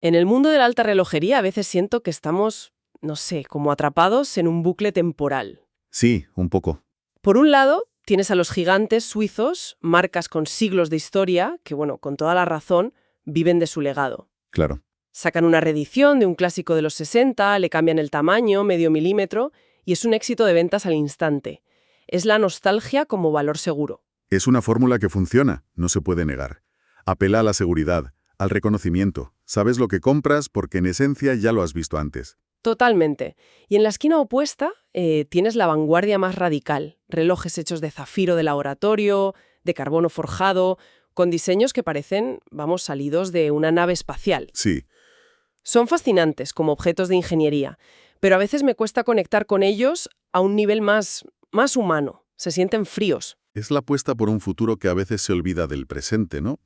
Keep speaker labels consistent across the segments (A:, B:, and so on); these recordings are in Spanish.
A: En el mundo de la alta relojería a veces siento que estamos, no sé, como atrapados en un bucle temporal.
B: Sí, un poco.
A: Por un lado, tienes a los gigantes suizos, marcas con siglos de historia, que bueno, con toda la razón, viven de su legado.
B: Claro.
A: Sacan una reedición de un clásico de los 60, le cambian el tamaño, medio milímetro, y es un éxito de ventas al instante. Es la nostalgia como valor seguro.
B: Es una fórmula que funciona, no se puede negar. Apela a la seguridad, al reconocimiento. Sabes lo que compras porque en esencia ya lo has visto antes.
A: Totalmente. Y en la esquina opuesta tienes la vanguardia más radical. Relojes hechos de zafiro de laboratorio, de carbono forjado, con diseños que parecen, vamos, salidos de una nave espacial.
B: Sí,
A: Son fascinantes como objetos de ingeniería, pero a veces me cuesta conectar con ellos a un nivel más humano. Se sienten fríos.
B: es la apuesta por un futuro que a veces se olvida del presente, ¿no?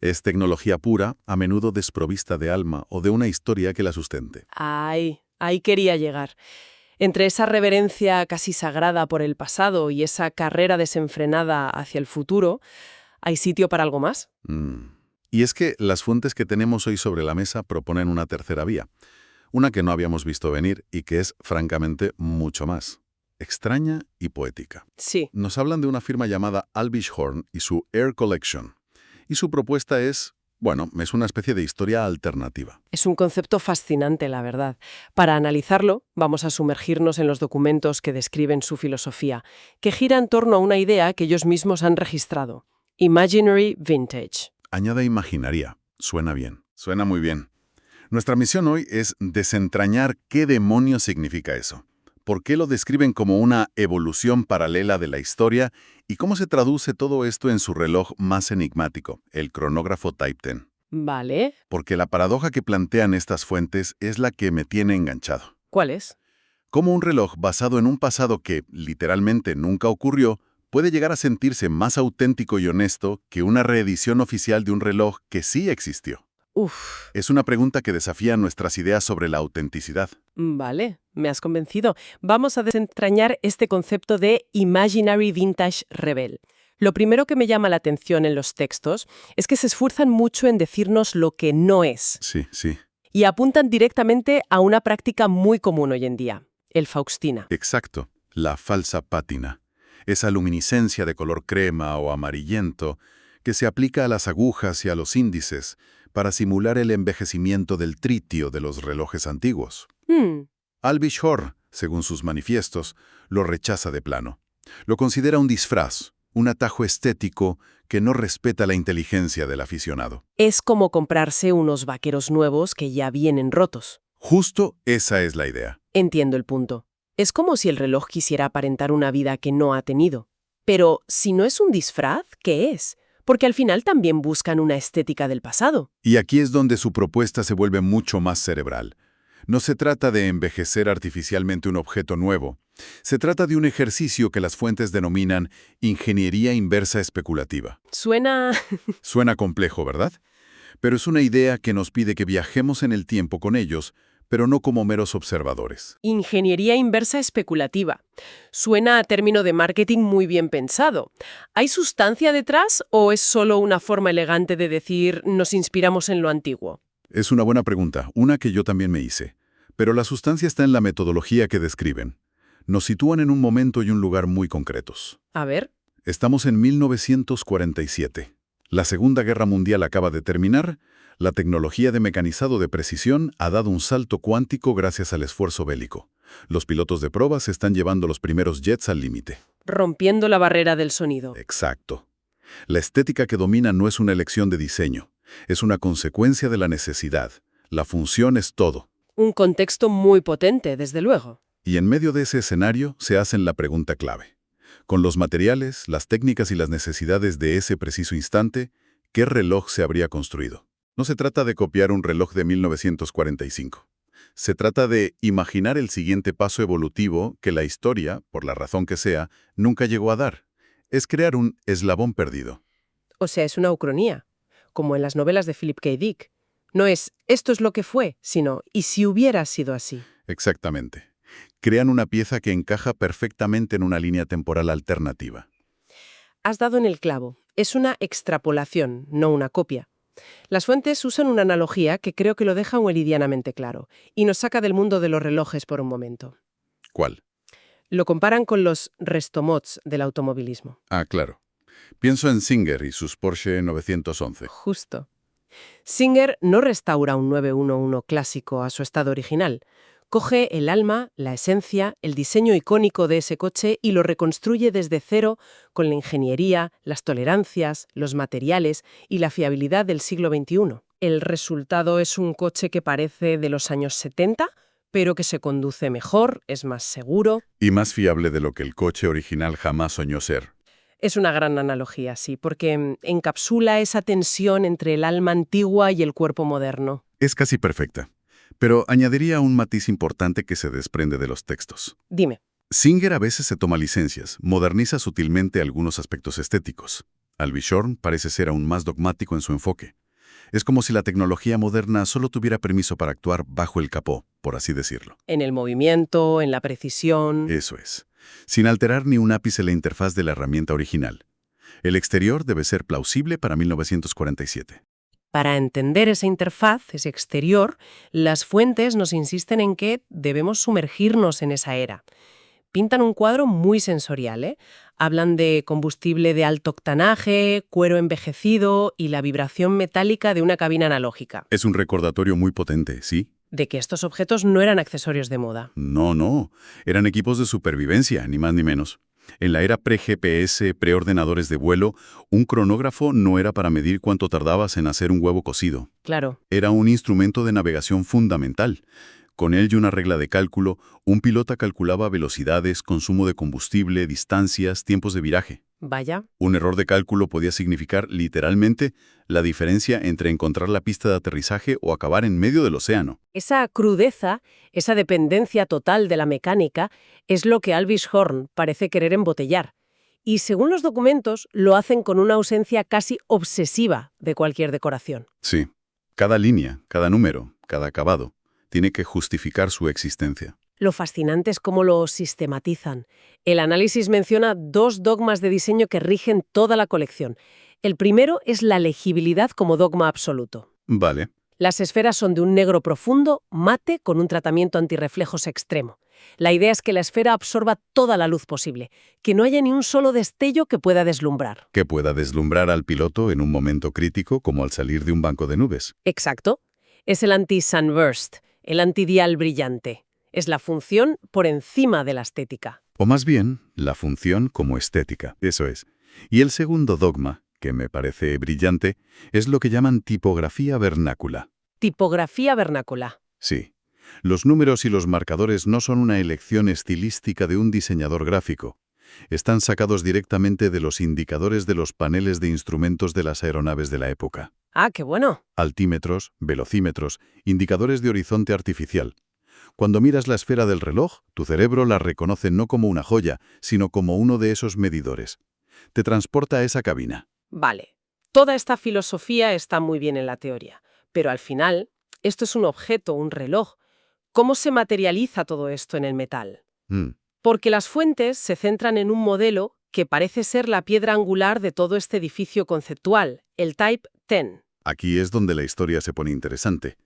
B: Es tecnología pura, a menudo desprovista de alma o de una historia que la sustente.
A: Ay, ahí quería llegar. Entre esa reverencia casi sagrada por el pasado y esa carrera desenfrenada hacia el futuro, ¿hay sitio para algo más?
B: Y es que las fuentes que tenemos hoy sobre la mesa proponen una tercera vía, una que no habíamos visto venir y que es, francamente, mucho más extraña y poética.
A: Sí.
B: Nos hablan de una firma llamada Albish Horn y su Air Collection. Y su propuesta es, bueno, es una especie de historia alternativa.
A: Es un concepto fascinante, la verdad. Para analizarlo, vamos a sumergirnos en los documentos que describen su filosofía, que gira en torno a una idea que ellos mismos han registrado: Imaginary Vintage.
B: Añada imaginaria. Suena bien. Suena muy bien. Nuestra misión hoy es desentrañar qué demonios significa eso. ¿Por qué lo describen como una evolución paralela de la historia? ¿Y cómo se traduce todo esto en su reloj más enigmático, el cronógrafo Type 10?
A: Vale.
B: Porque la paradoja que plantean estas fuentes es la que me tiene enganchado.
A: ¿Cuál es?
B: Cómo un reloj basado en un pasado que, literalmente, nunca ocurrió, puede llegar a sentirse más auténtico y honesto que una reedición oficial de un reloj que sí existió.
A: Uf.
B: Es una pregunta que desafía nuestras ideas sobre la autenticidad.
A: Vale, me has convencido. Vamos a desentrañar este concepto de Imaginary Vintage Rebel. Lo primero que me llama la atención en los textos es que se esfuerzan mucho en decirnos lo que no es
B: Sí, sí.
A: y apuntan directamente a una práctica muy común hoy en día, el Faustina.
B: Exacto. La falsa pátina. Esa luminiscencia de color crema o amarillento que se aplica a las agujas y a los índices para simular el envejecimiento del tritio de los relojes antiguos. Albish Horn, según sus manifiestos, lo rechaza de plano. Lo considera un disfraz, un atajo estético que no respeta la inteligencia del aficionado.
A: Es como comprarse unos vaqueros nuevos que ya vienen rotos.
B: Justo esa es la idea.
A: Entiendo el punto. Es como si el reloj quisiera aparentar una vida que no ha tenido. Pero si no es un disfraz, ¿qué es? Porque al final también buscan una estética del pasado.
B: Y aquí es donde su propuesta se vuelve mucho más cerebral. No se trata de envejecer artificialmente un objeto nuevo. Se trata de un ejercicio que las fuentes denominan ingeniería inversa especulativa.
A: Suena...
B: Suena complejo, ¿verdad? Pero es una idea que nos pide que viajemos en el tiempo con ellos, pero no como meros observadores.
A: Ingeniería inversa especulativa. Suena a término de marketing muy bien pensado. ¿Hay sustancia detrás o es solo una forma elegante de decir nos inspiramos en lo antiguo?
B: Es una buena pregunta, una que yo también me hice. Pero la sustancia está en la metodología que describen. Nos sitúan en un momento y un lugar muy concretos.
A: A ver.
B: Estamos en 1947. La Segunda Guerra Mundial acaba de terminar. La tecnología de mecanizado de precisión ha dado un salto cuántico gracias al esfuerzo bélico. Los pilotos de pruebas están llevando los primeros jets al límite.
A: Rompiendo la barrera del sonido.
B: Exacto. La estética que domina no es una elección de diseño, es una consecuencia de la necesidad. La función es todo.
A: Un contexto muy potente, desde luego.
B: Y en medio de ese escenario se hacen la pregunta clave. Con los materiales, las técnicas y las necesidades de ese preciso instante, ¿qué reloj se habría construido? No se trata de copiar un reloj de 1945. Se trata de imaginar el siguiente paso evolutivo que la historia, por la razón que sea, nunca llegó a dar. Es crear un eslabón perdido.
A: O sea, es una ucronía, como en las novelas de Philip K. Dick. No es esto es lo que fue, sino ¿y si hubiera sido así?
B: Exactamente. Crean una pieza que encaja perfectamente en una línea temporal alternativa.
A: Has dado en el clavo. Es una extrapolación, no una copia. Las fuentes usan una analogía que creo que lo deja meridianamente claro y nos saca del mundo de los relojes por un momento.
B: ¿Cuál?
A: Lo comparan con los restomods del automovilismo.
B: Ah, claro. Pienso en Singer y sus Porsche 911.
A: Justo. Singer no restaura un 911 clásico a su estado original. Coge el alma, la esencia, el diseño icónico de ese coche y lo reconstruye desde cero con la ingeniería, las tolerancias, los materiales y la fiabilidad del siglo XXI. El resultado es un coche que parece de los años 70, pero que se conduce mejor, es más seguro.
B: Y más fiable de lo que el coche original jamás soñó ser.
A: Es una gran analogía, sí, porque encapsula esa tensión entre el alma antigua y el cuerpo moderno.
B: Es casi perfecta. Pero añadiría un matiz importante que se desprende de los textos.
A: Dime.
B: Singer a veces se toma licencias, moderniza sutilmente algunos aspectos estéticos. Albishorn parece ser aún más dogmático en su enfoque. Es como si la tecnología moderna solo tuviera permiso para actuar bajo el capó, por así decirlo.
A: En el movimiento, en la precisión.
B: Eso es. Sin alterar ni un ápice la interfaz de la herramienta original. El exterior debe ser plausible para 1947.
A: Para entender esa interfaz, ese exterior, las fuentes nos insisten en que debemos sumergirnos en esa era. Pintan un cuadro muy sensorial, ¿eh? Hablan de combustible de alto octanaje, cuero envejecido y la vibración metálica de una cabina analógica.
B: Es un recordatorio muy potente, ¿sí?
A: De que estos objetos no eran accesorios de moda.
B: No. Eran equipos de supervivencia, ni más ni menos. En la era pre-GPS, pre-ordenadores de vuelo, un cronógrafo no era para medir cuánto tardabas en hacer un huevo cocido.
A: Claro.
B: Era un instrumento de navegación fundamental. Con él y una regla de cálculo, un piloto calculaba velocidades, consumo de combustible, distancias, tiempos de viraje.
A: Vaya.
B: Un error de cálculo podía significar, literalmente, la diferencia entre encontrar la pista de aterrizaje o acabar en medio del océano.
A: Esa crudeza, esa dependencia total de la mecánica, es lo que Albishorn parece querer embotellar. Y según los documentos, lo hacen con una ausencia casi obsesiva de cualquier decoración.
B: Sí. Cada línea, cada número, cada acabado, tiene que justificar su existencia.
A: Lo fascinante es cómo lo sistematizan. El análisis menciona 2 dogmas de diseño que rigen toda la colección. El primero es la legibilidad como dogma absoluto.
B: Vale.
A: Las esferas son de un negro profundo, mate, con un tratamiento antirreflejos extremo. La idea es que la esfera absorba toda la luz posible, que no haya ni un solo destello que pueda deslumbrar.
B: Que pueda deslumbrar al piloto en un momento crítico como al salir de un banco de nubes.
A: Exacto. Es el anti-sunburst, el antidial brillante. Es la función por encima de la estética.
B: O más bien, la función como estética. Eso es. Y el segundo dogma, que me parece brillante, es lo que llaman tipografía vernácula.
A: Tipografía vernácula.
B: Sí. Los números y los marcadores no son una elección estilística de un diseñador gráfico. Están sacados directamente de los indicadores de los paneles de instrumentos de las aeronaves de la época.
A: Ah, qué bueno.
B: Altímetros, velocímetros, indicadores de horizonte artificial. Cuando miras la esfera del reloj, tu cerebro la reconoce no como una joya, sino como uno de esos medidores. Te transporta a esa cabina.
A: Vale. Toda esta filosofía está muy bien en la teoría, pero al final, esto es un objeto, un reloj. ¿Cómo se materializa todo esto en el metal? Porque las fuentes se centran en un modelo que parece ser la piedra angular de todo este edificio conceptual, el Type 10.
B: Aquí es donde la historia se pone interesante.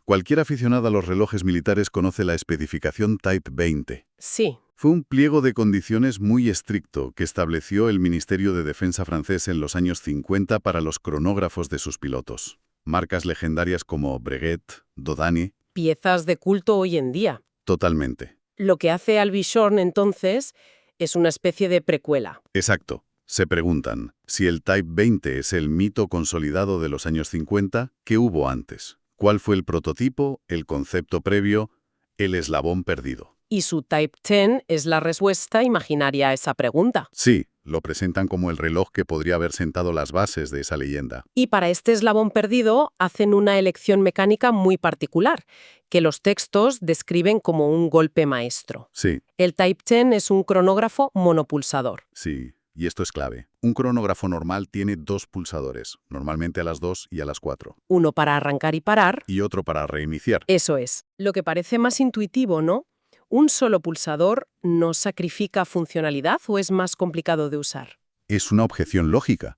B: Cualquier aficionado a los relojes militares conoce la especificación Type 20.
A: Sí.
B: Fue un pliego de condiciones muy estricto que estableció el Ministerio de Defensa francés en los años 50 para los cronógrafos de sus pilotos. Marcas legendarias como Breguet, Dodani.
A: Piezas de culto hoy en día.
B: Totalmente.
A: Lo que hace Albishorn, entonces, es una especie de precuela.
B: Exacto. Se preguntan, si el Type 20 es el mito consolidado de los años 50, ¿qué hubo antes? ¿Cuál fue el prototipo, el concepto previo, el eslabón perdido?
A: Y su Type 10 es la respuesta imaginaria a esa pregunta.
B: Sí, lo presentan como el reloj que podría haber sentado las bases de esa leyenda.
A: Y para este eslabón perdido hacen una elección mecánica muy particular, que los textos describen como un golpe maestro.
B: Sí.
A: El Type 10 es un cronógrafo monopulsador.
B: Sí, y esto es clave. Un cronógrafo normal tiene 2 pulsadores, normalmente a las 2 y a las 4.
A: Uno para arrancar y parar.
B: Y otro para reiniciar.
A: Eso es. Lo que parece más intuitivo, ¿no? ¿Un solo pulsador no sacrifica funcionalidad o es más complicado de usar?
B: Es una objeción lógica.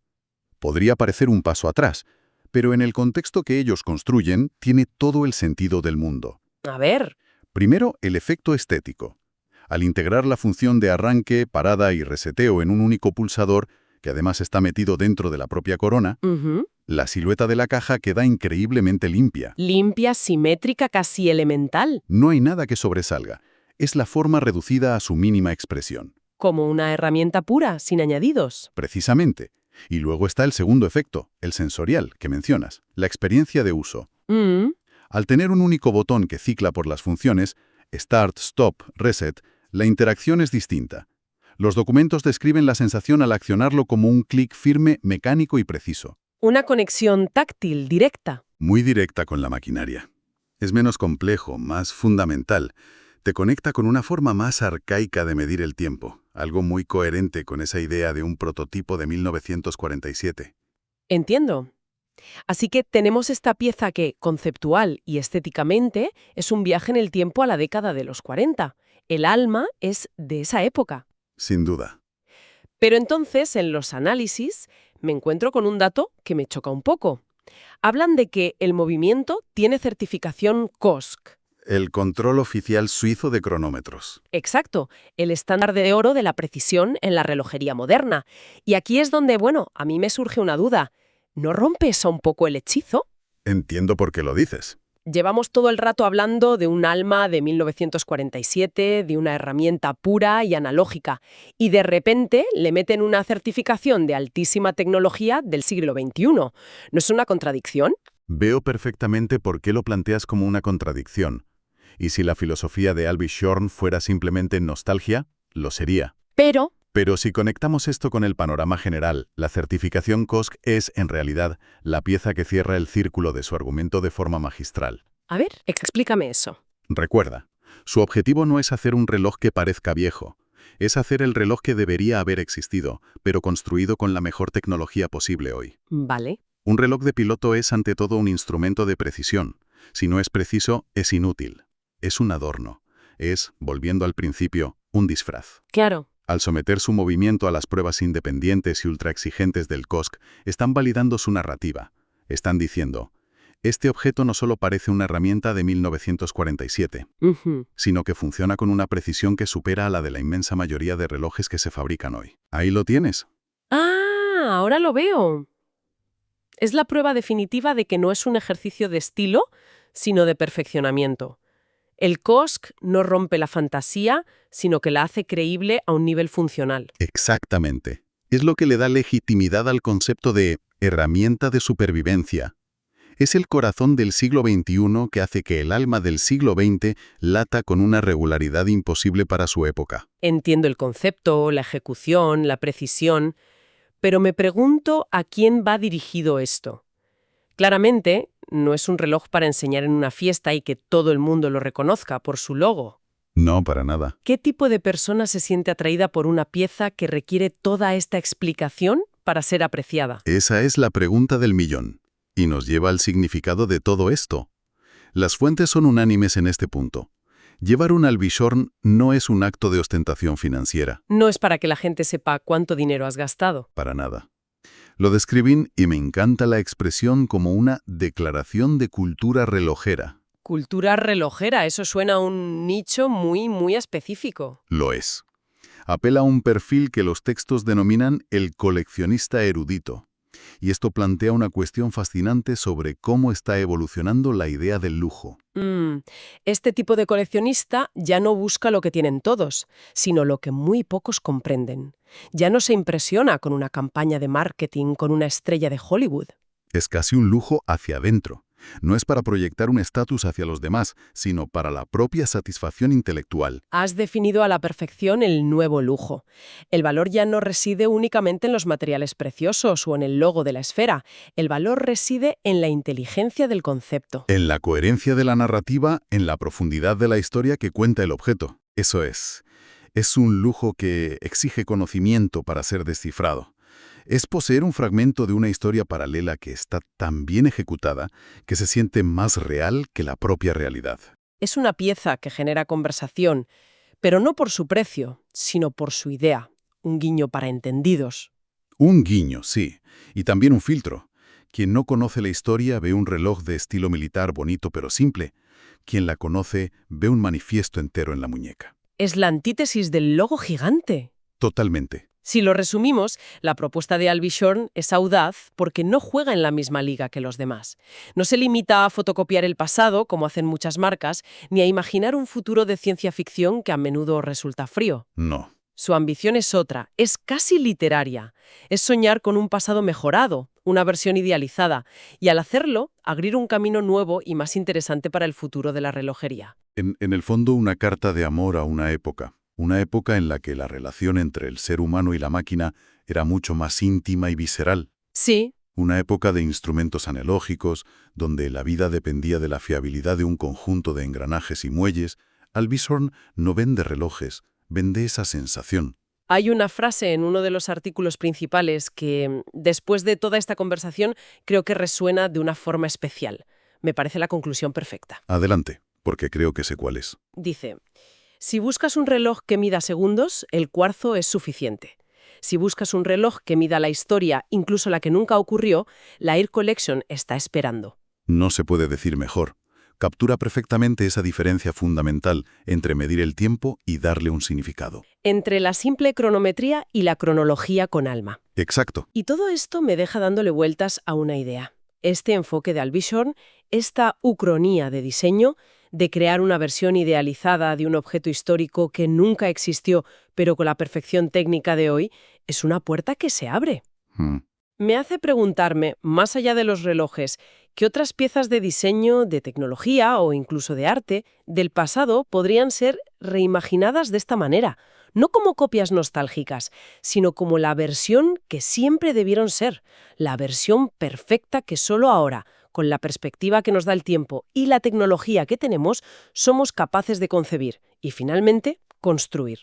B: Podría parecer un paso atrás, pero en el contexto que ellos construyen tiene todo el sentido del mundo.
A: A ver.
B: Primero, el efecto estético. Al integrar la función de arranque, parada y reseteo en un único pulsador, que además está metido dentro de la propia corona,
A: Ujú.
B: la silueta de la caja queda increíblemente limpia.
A: Limpia, simétrica, casi elemental.
B: No hay nada que sobresalga. Es la forma reducida a su mínima expresión.
A: Como una herramienta pura, sin añadidos.
B: Precisamente. Y luego está el segundo efecto, el sensorial, que mencionas, la experiencia de uso.
A: Mm.
B: Al tener un único botón que cicla por las funciones, Start, Stop, Reset, la interacción es distinta. Los documentos describen la sensación al accionarlo como un clic firme, mecánico y preciso.
A: Una conexión táctil, directa.
B: Muy directa con la maquinaria. Es menos complejo, más fundamental. Te conecta con una forma más arcaica de medir el tiempo, algo muy coherente con esa idea de un prototipo de 1947.
A: Entiendo. Así que tenemos esta pieza que, conceptual y estéticamente, es un viaje en el tiempo a la década de los 40. El alma es de esa época.
B: Sin duda.
A: Pero entonces, en los análisis, me encuentro con un dato que me choca un poco. Hablan de que el movimiento tiene certificación COSC.
B: El control oficial suizo de cronómetros.
A: Exacto, el estándar de oro de la precisión en la relojería moderna. Y aquí es donde, bueno, a mí me surge una duda. ¿No rompe eso un poco el hechizo?
B: Entiendo por qué lo dices.
A: Llevamos todo el rato hablando de un alma de 1947, de una herramienta pura y analógica, y de repente le meten una certificación de altísima tecnología del siglo XXI. ¿No es una contradicción?
B: Veo perfectamente por qué lo planteas como una contradicción. Y si la filosofía de Alby Shorn fuera simplemente nostalgia, lo sería. Pero si conectamos esto con el panorama general, la certificación COSC es, en realidad, la pieza que cierra el círculo de su argumento de forma magistral.
A: A ver, explícame eso.
B: Recuerda, su objetivo no es hacer un reloj que parezca viejo, es hacer el reloj que debería haber existido, pero construido con la mejor tecnología posible hoy.
A: Vale.
B: Un reloj de piloto es ante todo un instrumento de precisión. Si no es preciso, es inútil. Es un adorno. Es, volviendo al principio, un disfraz.
A: Claro.
B: Al someter su movimiento a las pruebas independientes y ultraexigentes del COSC, están validando su narrativa. Están diciendo, este objeto no solo parece una herramienta de 1947,
A: Ujú.
B: sino que funciona con una precisión que supera a la de la inmensa mayoría de relojes que se fabrican hoy. Ahí lo tienes.
A: Ah, ahora lo veo. Es la prueba definitiva de que no es un ejercicio de estilo, sino de perfeccionamiento. El COSC no rompe la fantasía, sino que la hace creíble a un nivel funcional.
B: Exactamente. Es lo que le da legitimidad al concepto de herramienta de supervivencia. Es el corazón del siglo XXI que hace que el alma del siglo XX lata con una regularidad imposible para su época.
A: Entiendo el concepto, la ejecución, la precisión, pero me pregunto a quién va dirigido esto. Claramente, no es un reloj para enseñar en una fiesta y que todo el mundo lo reconozca por su logo.
B: No, para nada.
A: ¿Qué tipo de persona se siente atraída por una pieza que requiere toda esta explicación para ser apreciada?
B: Esa es la pregunta del millón. Y nos lleva al significado de todo esto. Las fuentes son unánimes en este punto. Llevar un Alby Shorn no es un acto de ostentación financiera.
A: No es para que la gente sepa cuánto dinero has gastado.
B: Para nada. Lo describen, y me encanta la expresión, como una declaración de cultura relojera.
A: Cultura relojera, eso suena a un nicho muy específico.
B: Lo es. Apela a un perfil que los textos denominan el coleccionista erudito. Y esto plantea una cuestión fascinante sobre cómo está evolucionando la idea del lujo.
A: Este tipo de coleccionista ya no busca lo que tienen todos, sino lo que muy pocos comprenden. Ya no se impresiona con una campaña de marketing, con una estrella de Hollywood.
B: Es casi un lujo hacia adentro. No es para proyectar un estatus hacia los demás, sino para la propia satisfacción intelectual.
A: Has definido a la perfección el nuevo lujo. El valor ya no reside únicamente en los materiales preciosos o en el logo de la esfera. El valor reside en la inteligencia del concepto.
B: En la coherencia de la narrativa, en la profundidad de la historia que cuenta el objeto. Eso es. Es un lujo que exige conocimiento para ser descifrado. Es poseer un fragmento de una historia paralela que está tan bien ejecutada que se siente más real que la propia realidad.
A: Es una pieza que genera conversación, pero no por su precio, sino por su idea. Un guiño para entendidos.
B: Un guiño, sí, y también un filtro. Quien no conoce la historia ve un reloj de estilo militar bonito pero simple. Quien la conoce ve un manifiesto entero en la muñeca.
A: Es la antítesis del logo gigante.
B: Totalmente.
A: Si lo resumimos, la propuesta de Albichorn es audaz porque no juega en la misma liga que los demás. No se limita a fotocopiar el pasado, como hacen muchas marcas, ni a imaginar un futuro de ciencia ficción que a menudo resulta frío.
B: No.
A: Su ambición es otra, es casi literaria. Es soñar con un pasado mejorado, una versión idealizada, y al hacerlo, abrir un camino nuevo y más interesante para el futuro de la relojería.
B: En el fondo, una carta de amor a una época en la que la relación entre el ser humano y la máquina era mucho más íntima y visceral.
A: Sí.
B: Una época de instrumentos analógicos, donde la vida dependía de la fiabilidad de un conjunto de engranajes y muelles. Albichorn no vende relojes, vende esa sensación.
A: Hay una frase en uno de los artículos principales que, después de toda esta conversación, creo que resuena de una forma especial. Me parece la conclusión perfecta.
B: Adelante, porque creo que sé cuál es.
A: Dice: si buscas un reloj que mida segundos, el cuarzo es suficiente. Si buscas un reloj que mida la historia, incluso la que nunca ocurrió, la Air Collection está esperando.
B: No se puede decir mejor. Captura perfectamente esa diferencia fundamental entre medir el tiempo y darle un significado.
A: Entre la simple cronometría y la cronología con alma.
B: Exacto.
A: Y todo esto me deja dándole vueltas a una idea. Este enfoque de Albichorn, esta ucronía de diseño, de crear una versión idealizada de un objeto histórico que nunca existió, pero con la perfección técnica de hoy, es una puerta que se abre. Me hace preguntarme, más allá de los relojes, ¿qué otras piezas de diseño, de tecnología o incluso de arte del pasado podrían ser reimaginadas de esta manera? No como copias nostálgicas, sino como la versión que siempre debieron ser, la versión perfecta que solo ahora, con la perspectiva que nos da el tiempo y la tecnología que tenemos, somos capaces de concebir y, finalmente, construir.